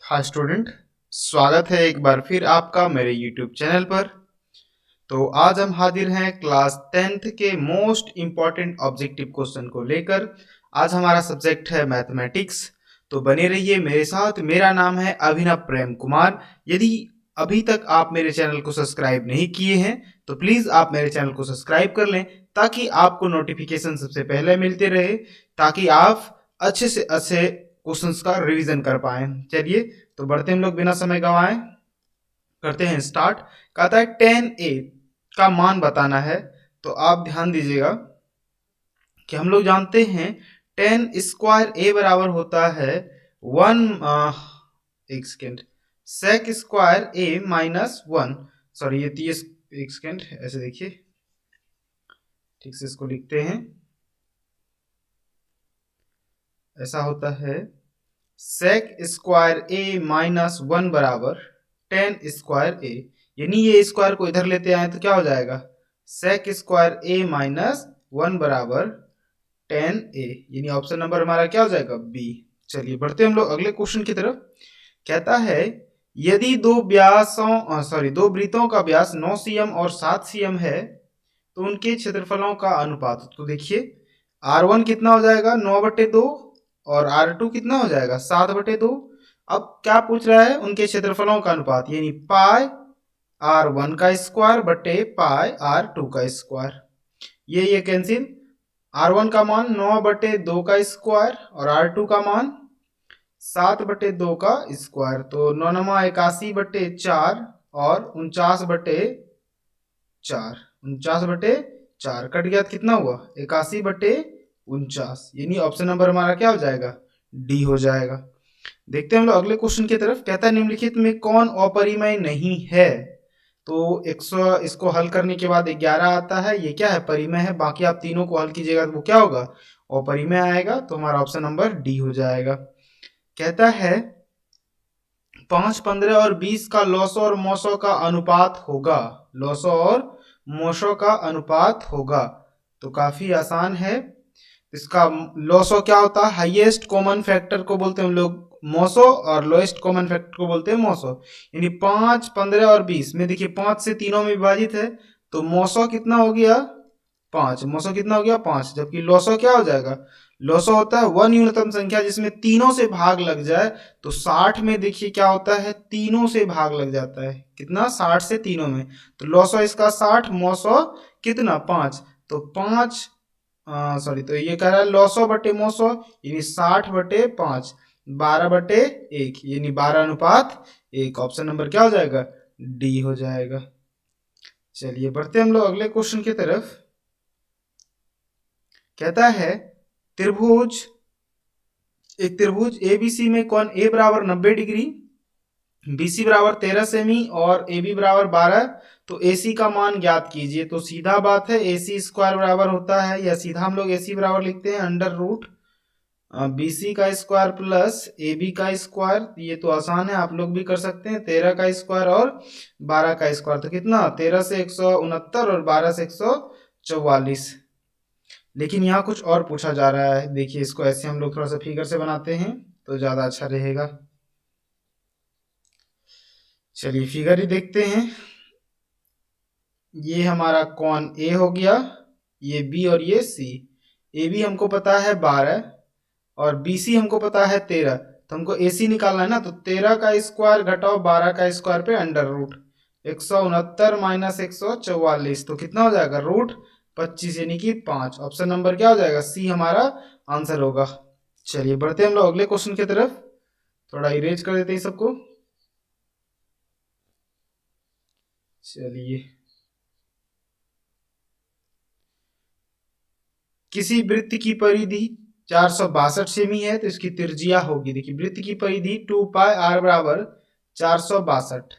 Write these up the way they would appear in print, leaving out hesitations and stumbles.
हाँ स्टूडेंट, स्वागत है एक बार फिर आपका मेरे YouTube चैनल पर। तो आज हम हाजिर हैं क्लास 10th के मोस्ट इम्पॉर्टेंट ऑब्जेक्टिव क्वेश्चन को लेकर। आज हमारा सब्जेक्ट है मैथमेटिक्स। तो बने रहिए मेरे साथ। मेरा नाम है अभिनव प्रेम कुमार। यदि अभी तक आप मेरे चैनल को सब्सक्राइब नहीं किए हैं तो प्लीज़ आप मेरे चैनल को सब्सक्राइब कर लें, ताकि आपको नोटिफिकेशन सबसे पहले मिलते रहे, ताकि आप अच्छे से अच्छे क्वेश्चंस का रिवीजन कर पाएं। चलिए तो बढ़ते हम लोग बिना समय गंवाए, करते हैं स्टार्ट। कहता है 10a का मान बताना है। तो आप ध्यान दीजिएगा कि हम लोग जानते हैं 10 स्क्वायर a बराबर होता है 1 second sec square a minus 1। Sorry ये 30, एक सेकेंड, ऐसे देखिए, ठीक से इसको लिखते हैं। ऐसा होता है सेक स्क्वायर a माइनस 1 बराबर 10 स्क्वायर a। यानी ये स्क्वायर को इधर लेते आए तो क्या हो जाएगा, सेक स्क्वायर a माइनस 1 बराबर 10a। यानी ऑप्शन नंबर हमारा क्या हो जाएगा, बी। चलिए बढ़ते हम लोग अगले क्वेश्चन की तरफ। कहता है यदि दो वृत्तों का व्यास 9 cm और 7 cm है तो उनके क्षेत्रफलों का अनुपात। तो देखिए R1 कितना हो जाएगा, 9/2, और R2 कितना हो जाएगा, 7/2। अब क्या पूछ रहा है, उनके क्षेत्रफलों का अनुपात, यानी पाई R1 का स्क्वायर बटे पाई R2 का स्क्वायर। ये कैंसिल। R1 का मान 9/2 का स्क्वायर और R2 का मान 7/2 का स्क्वायर। तो 9×81/4 और 49/4, 49/4 कट गया तो कितना हुआ, 81/49। यानी ऑप्शन नंबर हमारा क्या हो जाएगा, डी हो जाएगा। देखते हैं हम लोग अगले क्वेश्चन की तरफ। कहता है निम्नलिखित में कौन अपरिमेय नहीं है। तो 100 इसको हल करने के बाद 11 आता है, ये क्या है, परिमेय है। बाकी आप तीनों को हल कीजिएगा तो वो क्या होगा, अपरिमेय आएगा। तो हमारा ऑप्शन नंबर डी हो जाएगा। कहता है 5, 15 और 20 का लॉसो और मोसो का अनुपात होगा। लॉसो और मोसो का अनुपात होगा। तो काफी आसान है। इसका लॉसो क्या होता है, हाईएस्ट कॉमन फैक्टर को बोलते हैं हम लोग मोसो, और लोएस्ट कॉमन फैक्टर को बोलते हैं मोसो। यानी 5, 15 और 20 में देखिए 5 से तीनों में विभाजित है, तो मोसो कितना हो गया, 5। मोसो कितना हो गया, 5। जबकि लॉसो क्या हो जाएगा, लॉसो होता है वह न्यूनतम संख्या जिसमें तीनों से भाग लग जाए। तो 60 में देखिए क्या होता है, तीनों से भाग लग जाता है। कितना, 60 से तीनों में। तो लॉसो इसका 60, मोसो कितना, 5। तो 5 सॉरी, तो ये कह रहा है लॉसो बटे मोसो, यानी 60/5, 12/1, यानी 12:1। ऑप्शन नंबर क्या हो जाएगा, डी हो जाएगा। चलिए बढ़ते हम लोग अगले क्वेश्चन की तरफ। कहता है त्रिभुज एक त्रिभुज एबीसी में कोण ए बराबर 90 डिग्री, बीसी बराबर 13 सेमी और ए बी बराबर 12। तो एसी का मान ज्ञात कीजिए। तो सीधा बात है, एसी स्क्वायर बराबर होता है, या सीधा हम लोग एसी बराबर लिखते हैं √ बीसी का स्क्वायर प्लस ए बी का स्क्वायर। ये तो आसान है, आप लोग भी कर सकते हैं। 13 का स्क्वायर और 12 का स्क्वायर, तो कितना, 13 से 169 और 12 से 144। लेकिन यहाँ कुछ और पूछा जा रहा है। देखिए इसको ऐसे हम लोग थोड़ा सा फिगर से बनाते हैं तो ज्यादा अच्छा रहेगा। चलिए फिगर ही देखते हैं। ये हमारा कौन ए हो गया, ये बी और ये सी। ए बी हमको पता है 12 और बी सी हमको पता है 13। तो हमको ए सी निकालना है ना, तो 13 का स्क्वायर घटाओ 12 का स्क्वायर पे √ 169 माइनस 144। तो कितना हो जाएगा, √25, यानी कि 5। ऑप्शन नंबर क्या हो जाएगा, सी हमारा आंसर होगा। चलिए बढ़ते हम लोग अगले क्वेश्चन की तरफ। थोड़ा इरेज कर देते हैं सबको। चलिए, किसी वृत्त की परिधि 462 सेमी है तो इसकी त्रिज्या होगी। देखिए वृत्त की परिधि 2πr बराबर 462।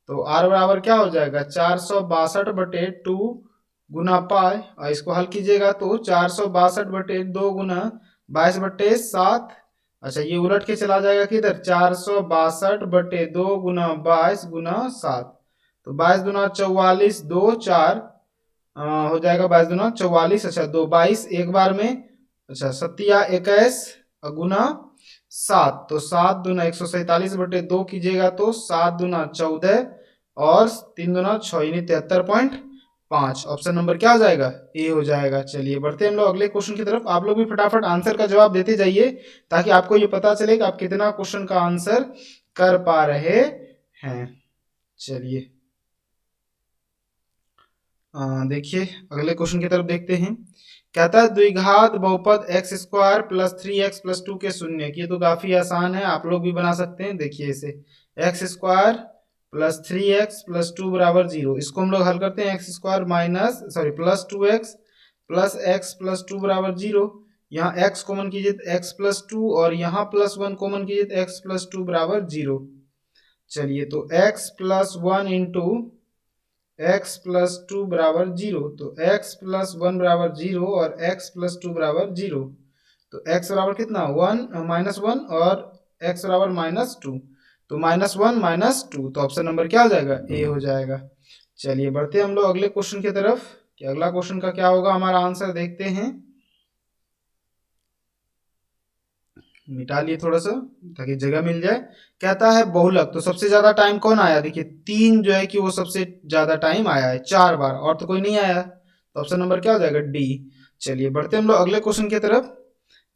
तो r बराबर क्या हो जाएगा, 462/2 गुना पाई, और इसको हल कीजिएगा तो 462/2 गुना 22/7। अच्छा ये उलट के चला जाएगा किधर, 462/2 गुना 22 गुना 7। तो 22 दूना 44, 2 4 हो जाएगा, 22 दूना 44। अच्छा 2 22 एक बार में, अच्छा 7 या 21 गुना 7, तो 7 दूना 147/2 कीजिएगा तो 7 दूना 14 और 3 दूना 6 यानी 73.5। ऑप्शन नंबर क्या हो जाएगा? ए हो जाएगा। चलिए बढ़ते हैं हम लोग अगले क्वेश्चन की तरफ। आप लोग भी फटाफट आंसर का जवाब देते जाइए ताकि आपको ये पता चले कि आप कितना क्वेश्चन का आंसर कर पा रहे हैं। चलिए देखिए अगले क्वेश्चन की तरफ देखते हैं। कहता है द्विघात बहुपद x square plus 3x plus 2 के शून्य की। ये तो काफी आसान है, आप लोग भी बना सकते हैं। देखिए इसे x square plus 3x plus 2 बराबर 0, इसको हम लोग हल करते हैं। X square minus sorry plus 2x plus x plus 2 बराबर 0। यहाँ x कॉमन कीजिए तो x प्लस 2 और यहाँ प्लस 1 कॉमन कीजिए तो x प्लस 2 बराबर 0। चलिए तो x plus 1 into x plus 2 बराबर 0, तो x प्लस 1 बराबर 0 और x प्लस 2 बराबर 0। तो x बराबर कितना 1 -1 और x बराबर -2, तो -1 -2, तो ऑप्शन नंबर क्या हो जाएगा? ए हो जाएगा। चलिए बढ़ते हैं हम लोग अगले क्वेश्चन की तरफ कि अगला क्वेश्चन का क्या होगा हमारा आंसर देखते हैं। मिटा लिए थोड़ा सा ताकि जगह मिल जाए। कहता है बहुलक, तो सबसे ज्यादा टाइम कौन आया? देखिए 3 जो है कि वो सबसे ज्यादा टाइम आया है 4 बार, और तो कोई नहीं आया, तो ऑप्शन नंबर क्या हो जाएगा? डी। चलिए बढ़ते हम लोग अगले क्वेश्चन की तरफ।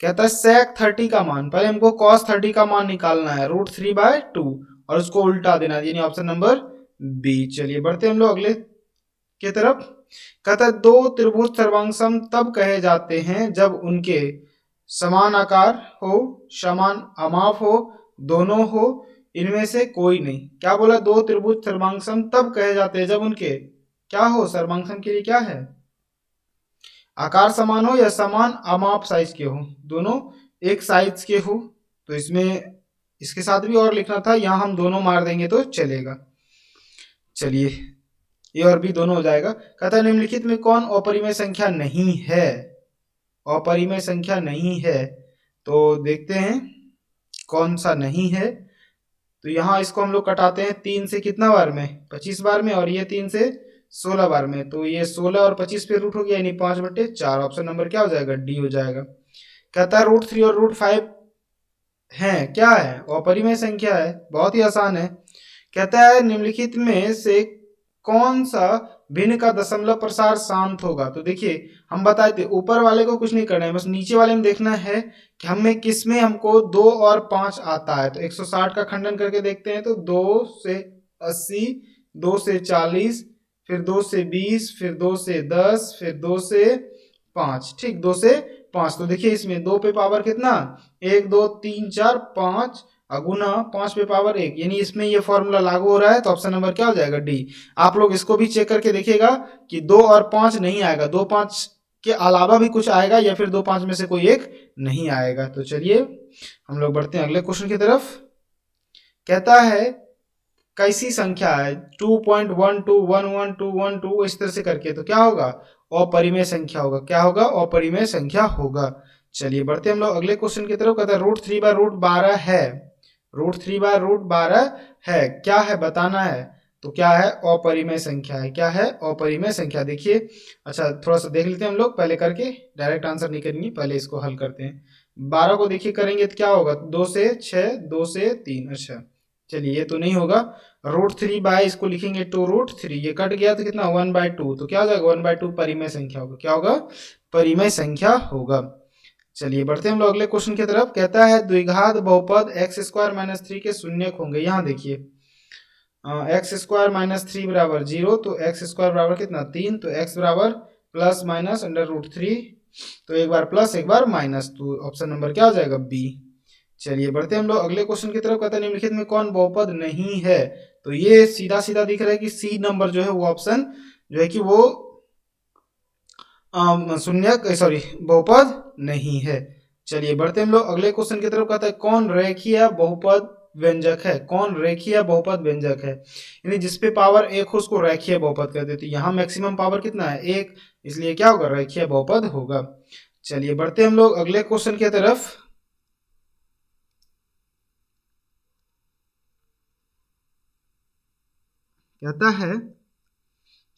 कहता है sec 30 का मान, पहले हमको cos 30 का मान निकालना है √3/2 और उसको उल्टा देना है, यानी ऑप्शन नंबर बी। चलिए बढ़ते हम लोग अगले की तरफ। कहता है दो त्रिभुज सर्वांगसम तब कहे जाते हैं जब उनके समान आकार हो, समान अमाप हो, दोनों हो, इनमें से कोई नहीं। क्या बोला? दो त्रिभुज सर्वांगसम तब कहे जाते हैं जब उनके क्या हो? सर्वांगसम के लिए क्या है? आकार समान हो या समान अमाप साइज के हो, दोनों एक साइज के हो। तो इसमें इसके साथ भी और लिखना था, यहाँ हम दोनों मार देंगे तो चलेगा। चलिए ए और बी दोनों हो जाएगा। कहता है निम्नलिखित में कौन अपरिमेय संख्या नहीं है? अपरिमेय संख्या नहीं है, तो देखते हैं कौन सा नहीं है। तो यहाँ इसको हम लोग कटाते हैं 3 से कितना बार में? 25 बार में, और ये 3 से 16 बार में, तो ये 16 और 25 पे रूट हो गया यानी 5/4। ऑप्शन नंबर क्या हो जाएगा? डी हो जाएगा। कहता है √3 और √5 है क्या है? अपरिमेय संख्या है, बहुत ही आसान है। कहता है निम्नलिखित में से कौन सा भिन्न का दशमलव प्रसार शांत होगा? तो देखिए हम बताए थे ऊपर वाले को कुछ नहीं करना है, बस नीचे वाले में देखना है कि हमें किस में हमको 2 और 5 आता है। तो 160 का खंडन करके देखते हैं, तो 2 से 80, 2 से 40, फिर 2 से 20, फिर 2 से 10, फिर 2 से 5, ठीक 2 से 5। तो देखिए इसमें 2 पे पावर कितना? 1 2 3 4 5 गुना 5 पे पावर 1, यानी इसमें ये फॉर्मूला लागू हो रहा है। तो ऑप्शन नंबर क्या हो जाएगा? डी। आप लोग इसको भी चेक करके देखिएगा कि 2 और 5 नहीं आएगा, 2 5 के अलावा भी कुछ आएगा या फिर 2 5 में से कोई एक नहीं आएगा। तो चलिए हम लोग बढ़ते हैं अगले क्वेश्चन की तरफ। कहता है कैसी संख्या है 2.121112 इस तरह से करके, तो क्या होगा? अपरिमेय संख्या होगा। क्या होगा? अपरिमेय संख्या होगा। चलिए बढ़ते हम लोग अगले क्वेश्चन की तरफ। कहता है √3/√12 है, √3/√12 है, क्या है बताना है। तो क्या है? अपरिमेय संख्या है। क्या है? अपरिमेय संख्या। देखिए अच्छा थोड़ा सा देख लेते हैं हम लोग पहले करके, डायरेक्ट आंसर नहीं करेंगे, पहले इसको हल करते हैं। 12 को देखिए करेंगे तो क्या होगा? 2 से 6, 2 से 3। अच्छा चलिए ये तो नहीं होगा। √3 इसको लिखेंगे 2√3, ये कट गया तो कितना 1/2, तो क्या हो जाएगा? 1/2 परिमेय संख्या होगा। क्या होगा? परिमेय संख्या होगा। चलिए बढ़ते हैं हम लोग अगले क्वेश्चन की तरफ। कहता है द्विघात बहुपद x² - 3 के शून्यक होंगे। यहाँ देखिए x² - 3 बराबर 0, तो x² बराबर कितना 3, तो x बराबर प्लस माइनस √3, तो एक बार प्लस एक बार माइनस, तो ऑप्शन नंबर क्या हो जाएगा? बी। चलिए बढ़ते हम लोग अगले क्वेश्चन की तरफ। कहता है निम्नलिखित में कौन बहुपद नहीं है? तो ये सीधा सीधा दिख रहा है कि सी नंबर जो है वो ऑप्शन जो है कि वो शून्य सॉरी बहुपद नहीं है। चलिए बढ़ते हम लोग अगले क्वेश्चन की तरफ। कहता है कौन रेखीय बहुपद व्यंजक है? कौन रेखीय बहुपद व्यंजक है? यानी जिसपे पावर 1 हो उसको रेखीय बहुपद कहते हैं। तो यहाँ मैक्सिमम पावर कितना है? 1, इसलिए क्या होगा? रेखीय बहुपद होगा। चलिए बढ़ते हम लोग अगले क्वेश्चन की तरफ। कहता है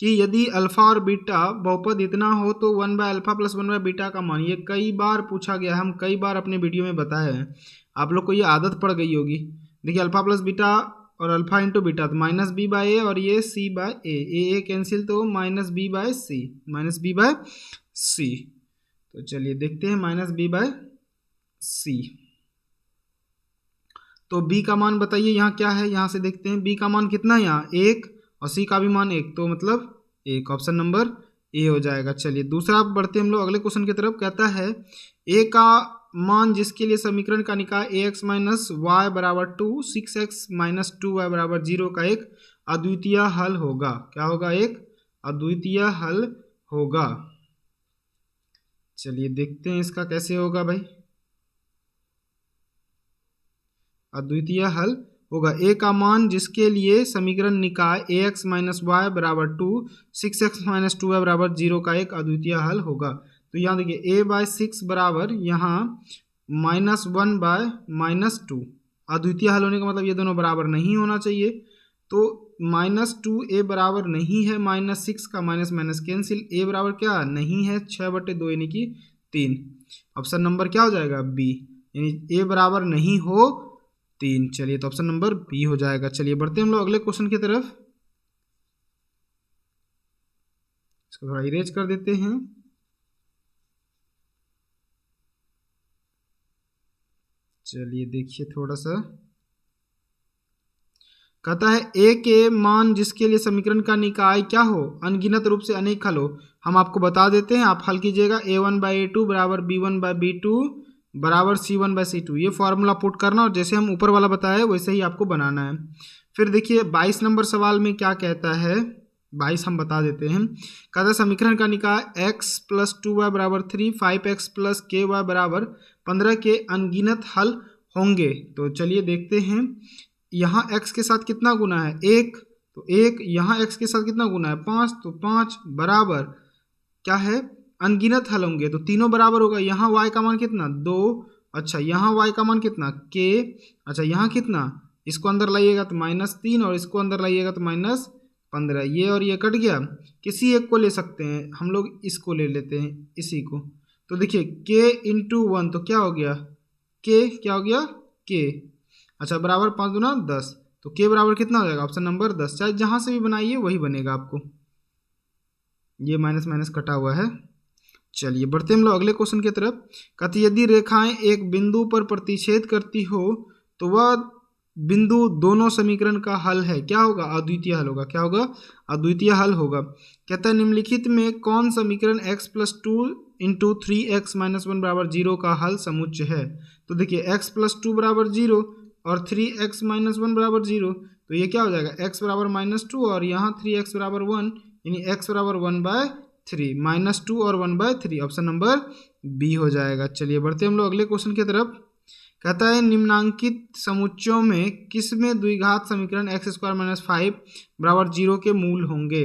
कि यदि अल्फा और बीटा बहुपद इतना हो तो 1/α + 1/β का मान, ये कई बार पूछा गया, हम कई बार अपने वीडियो में बताए हैं, आप लोग को ये आदत पड़ गई होगी। देखिए अल्फा प्लस बीटा और अल्फा इंटू बीटा तो -b/a और ये c/a, ए कैंसिल तो -b/c, -b/c। तो चलिए देखते हैं -b/c। तो b का मान बताइए यहाँ क्या है, यहाँ से देखते हैं b का मान कितना है यहाँ 1 और c का भी मान 1, तो मतलब 1, ऑप्शन नंबर ए हो जाएगा। चलिए दूसरा बढ़ते हम लोग अगले क्वेश्चन की तरफ। कहता है a का मान जिसके लिए समीकरण का निकाय ax - y = 2 6x - 2y = 0 का एक अद्वितीय हल होगा। क्या होगा? एक अद्वितीय हल होगा। चलिए देखते हैं इसका कैसे होगा भाई। अद्वितीय हल होगा a का मान जिसके लिए समीकरण निकाय ax - y = 2 6x - 2y = 0 का एक अद्वितीय हल होगा। तो यहाँ देखिए a/6 बराबर यहाँ -1/-2, अद्वितीय हल होने का मतलब ये दोनों बराबर नहीं होना चाहिए। तो -2a बराबर नहीं है -6 का, माइनस कैंसिल, a बराबर क्या नहीं है 6/2 यानी कि 3। ऑप्शन नंबर क्या हो जाएगा? बी, यानी a बराबर नहीं हो 3। चलिए तो ऑप्शन नंबर बी हो जाएगा। चलिए बढ़ते हम लोग अगले क्वेश्चन की तरफ। इसको थोड़ा इरेज कर देते हैं। चलिए देखिए थोड़ा सा, कहता है a के मान जिसके लिए समीकरण का निकाय क्या हो, अनगिनत रूप से अनेक हल हो। हम आपको बता देते हैं, आप हल कीजिएगा। a1/a2 = b1/b2 = c1/c2, ये फॉर्मूला पुट करना और जैसे हम ऊपर वाला बताया वैसे ही आपको बनाना है। फिर देखिए 22 नंबर सवाल में क्या कहता है, 22 हम बता देते हैं। कहता है समीकरण का निकाय x + 2y = 3 5x + ky = 15 के अनगिनत हल होंगे। तो चलिए देखते हैं, यहाँ x के साथ कितना गुना है 1, तो 1, यहाँ x के साथ कितना गुना है 5, तो 5 बराबर क्या है अनगिनत हल होंगे, तो तीनों बराबर होगा। यहाँ y का मान कितना 2, अच्छा यहाँ y का मान कितना k, अच्छा यहाँ कितना, इसको अंदर लाइएगा तो -3 और इसको अंदर लाइएगा तो -15, ये और ये कट गया। किसी एक को ले सकते हैं हम लोग, इसको ले लेते हैं इसी को। तो देखिए k × 1 तो क्या हो गया k, क्या हो गया k, अच्छा बराबर 5 दूना 10, तो k बराबर कितना हो जाएगा? Option number 10। चाहे जहाँ से भी बनाइए वही बनेगा आपको, ये माइनस कटा हुआ है। चलिए बढ़ते हम लोग अगले क्वेश्चन की तरफ। कहती यदि रेखाएं एक बिंदु पर प्रतिच्छेद करती हो तो वह बिंदु दोनों समीकरण का हल है। क्या होगा? अद्वितीय हल होगा। क्या होगा? अद्वितीय हल होगा। कहता है निम्नलिखित में कौन समीकरण x + 2 × 3x - 1 = 0 का हल समुच्चय है। तो देखिए x + 2 = 0 और 3x - 1 = 0, तो ये क्या हो जाएगा x = -2 और यहाँ 3x = 1, यानी x = 1/3, -2 और 1/3, ऑप्शन नंबर बी हो जाएगा। चलिए बढ़ते हम लोग अगले क्वेश्चन की तरफ। कहता है निम्नांकित समुच्चयों में किसमें द्विघात समीकरण x² - 5 = 0 के मूल होंगे।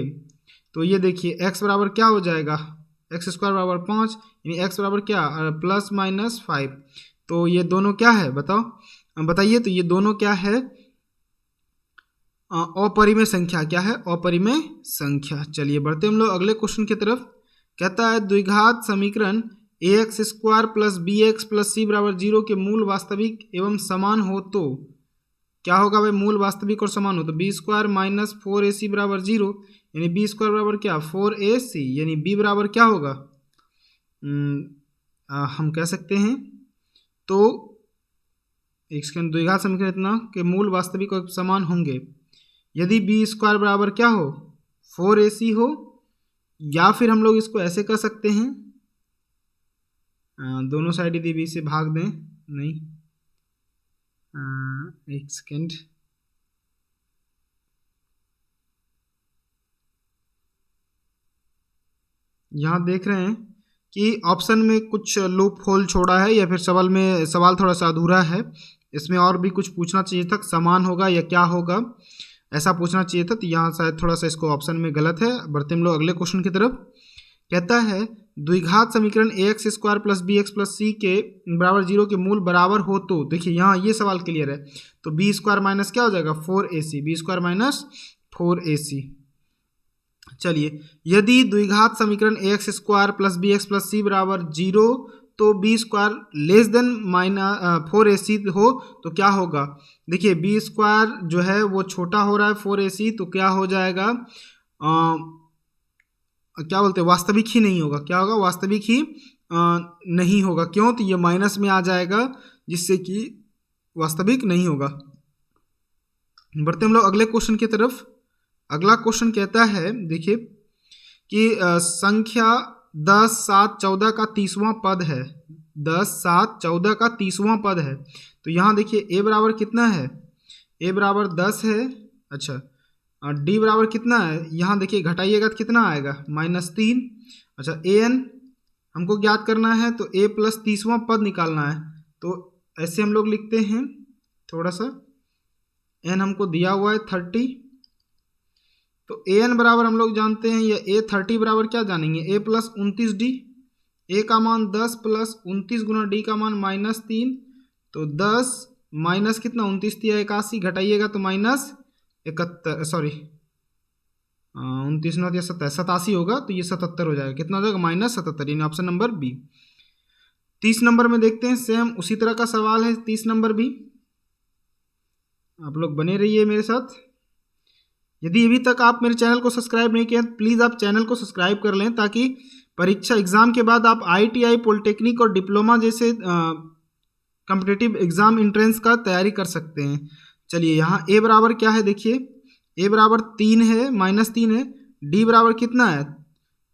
तो ये देखिए x बराबर क्या हो जाएगा x² = 5, यानी x बराबर क्या +-5, तो ये दोनों क्या है बताओ, बताइए। तो ये दोनों क्या है? अपरिमेय संख्या। क्या है? अपरिमेय संख्या। चलिए बढ़ते हम लोग अगले क्वेश्चन की तरफ। कहता है द्विघात समीकरण ax² + bx + c = 0 के मूल वास्तविक एवं समान हो तो क्या होगा भाई? मूल वास्तविक और समान हो तो b² - 4ac = 0, यानी b² बराबर क्या 4ac, यानी b बराबर क्या होगा हम कह सकते हैं। तो इसके द्विघात समीकरण इतना के मूल वास्तविक और समान होंगे यदि b² बराबर क्या हो 4ac हो, या फिर हम लोग इसको ऐसे कर सकते हैं, दोनों साइड यदि b से भाग दें, नहीं एक सेकेंड, यहाँ देख रहे हैं कि ऑप्शन में कुछ लूप होल छोड़ा है या फिर सवाल थोड़ा सा अधूरा है, इसमें और भी कुछ पूछना चाहिए था, समान होगा या क्या होगा ऐसा पूछना चाहिए था, तो यहाँ शायद थोड़ा सा इसको ऑप्शन में गलत है। बढ़ते हम लोग अगले क्वेश्चन की तरफ। कहता है द्विघात समीकरण ax² + bx + c के बराबर 0 के मूल बराबर हो तो देखिए यहाँ ये सवाल क्लियर है, तो b² माइनस क्या हो जाएगा 4ac, b² - 4ac। चलिए, यदि द्विघात समीकरण ax square plus B X plus C बराबर 0 तो B square less than -4ac हो तो क्या होगा। देखिए बी स्क्वायर जो है वो छोटा हो रहा है 4ac, तो क्या हो जाएगा, क्या बोलते हैं, वास्तविक ही नहीं होगा। क्या होगा, वास्तविक ही नहीं होगा। क्यों, तो ये माइनस में आ जाएगा जिससे कि वास्तविक नहीं होगा। बढ़ते हम लोग अगले क्वेश्चन की तरफ। अगला क्वेश्चन कहता है, देखिए कि संख्या 10, 7, 14 का 30वां पद है। 10, 7, 14 का 30वां पद है। तो यहाँ देखिए a बराबर कितना है, a बराबर 10 है। अच्छा, d बराबर कितना है, यहाँ देखिए घटाइएगा तो कितना आएगा, -3। अच्छा, an हमको ज्ञात करना है तो a प्लस 30वां पद निकालना है। तो ऐसे हम लोग लिखते हैं, थोड़ा सा n हमको दिया हुआ है 30, तो an बराबर हम लोग जानते हैं, या a 30 बराबर क्या जानेंगे, a प्लस 29d। a का मान 10 प्लस 29 गुना d का मान -3, तो 10 माइनस कितना 29 दिया 81, घटाइएगा तो -71, सॉरी 29 नौ या 87 होगा, तो ये 77 हो जाएगा। कितना हो जाएगा, -77, यानी ऑप्शन नंबर बी। 30 नंबर में देखते हैं, सेम उसी तरह का सवाल है 30 नंबर भी। आप लोग बने रहिए मेरे साथ। यदि अभी तक आप मेरे चैनल को सब्सक्राइब नहीं किया तो प्लीज़ आप चैनल को सब्सक्राइब कर लें, ताकि परीक्षा एग्जाम के बाद आप ITI, पॉलिटेक्निक और डिप्लोमा जैसे कॉम्पिटिटिव एग्जाम एंट्रेंस का तैयारी कर सकते हैं। चलिए, यहाँ a बराबर क्या है, देखिए a बराबर 3 है, -3 है। d बराबर कितना है,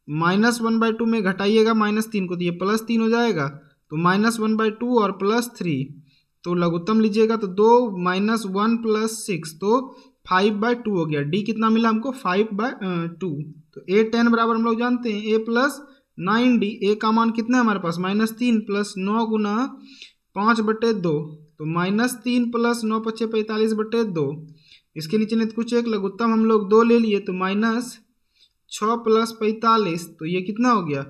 -1/2 में घटाइएगा -3 को तो ये +3 हो जाएगा, तो -1/2 और +3, तो लघुत्तम लीजिएगा तो 2 -1 + 6, तो 5/2 हो गया। d कितना मिला हमको, 5/2। तो a 10 बराबर हम लोग जानते हैं a + 9d। a का मान कितना है हमारे पास, -3 + 9 गुना 5/2, तो -3 + 9 × 5 = 45/2। इसके नीचे नहीं कुछ एक लघुत्तम हम लोग 2 ले लिए, तो -6 + 45, तो ये कितना हो गया,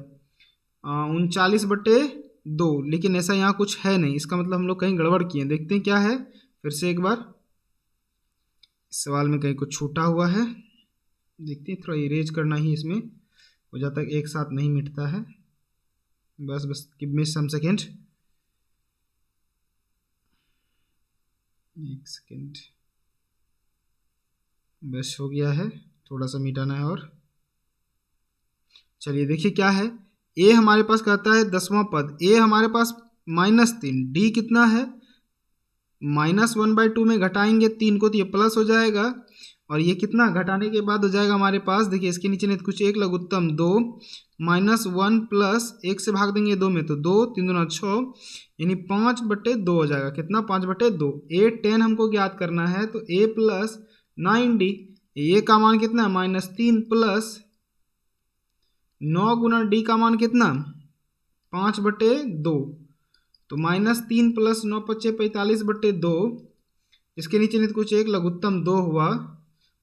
39/2। लेकिन ऐसा यहाँ कुछ है नहीं, इसका मतलब हम लोग कहीं गड़बड़ किए। देखते हैं क्या है, फिर से एक बार इस सवाल में कहीं कुछ छूटा हुआ है, देखते हैं। थोड़ा इरेज करना ही इसमें हो जाता है, एक साथ नहीं मिटता है। बस गिव मी सम सेकेंड, एक सेकेंड, बस हो गया है, थोड़ा सा मिटाना है और। चलिए देखिए क्या है, a हमारे पास कहता है 10वां पद, a हमारे पास -3, d कितना है, -1/2 में घटाएंगे 3 को तो ये प्लस हो जाएगा, और ये कितना घटाने के बाद हो जाएगा हमारे पास, देखिए इसके नीचे नहीं कुछ एक लघुत्तम 2, -1 प्लस 1 से भाग देंगे 2 में, तो 2 3 दूना 6, यानी 5/2 हो जाएगा। कितना, 5/2। a 10 हमको ज्ञात करना है, तो a + 9d, a का मान कितना है, -3 प्लस 9 गुना d का मान कितना, 5/2, तो -3 + 9 × 5 = 45/2। इसके नीचे नहीं कुछ एक लघुत्तम 2 हुआ,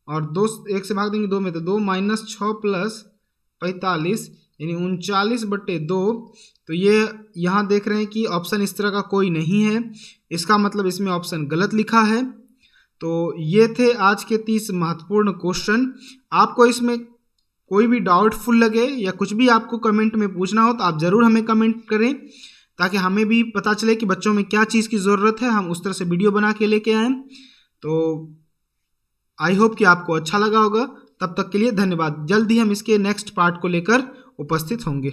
और 2 1 से भाग देंगे 2 में, तो 2 -6 + 45, यानी 39/2। तो ये यहाँ देख रहे हैं कि ऑप्शन इस तरह का कोई नहीं है, इसका मतलब इसमें ऑप्शन गलत लिखा है। तो ये थे आज के 30 महत्वपूर्ण क्वेश्चन। आपको इसमें कोई भी डाउटफुल लगे या कुछ भी आपको कमेंट में पूछना हो तो आप ज़रूर हमें कमेंट करें, ताकि हमें भी पता चले कि बच्चों में क्या चीज़ की ज़रूरत है, हम उस तरह से वीडियो बना के लेके आएँ। तो आई होप कि आपको अच्छा लगा होगा। तब तक के लिए धन्यवाद। जल्द ही हम इसके नेक्स्ट पार्ट को लेकर उपस्थित होंगे।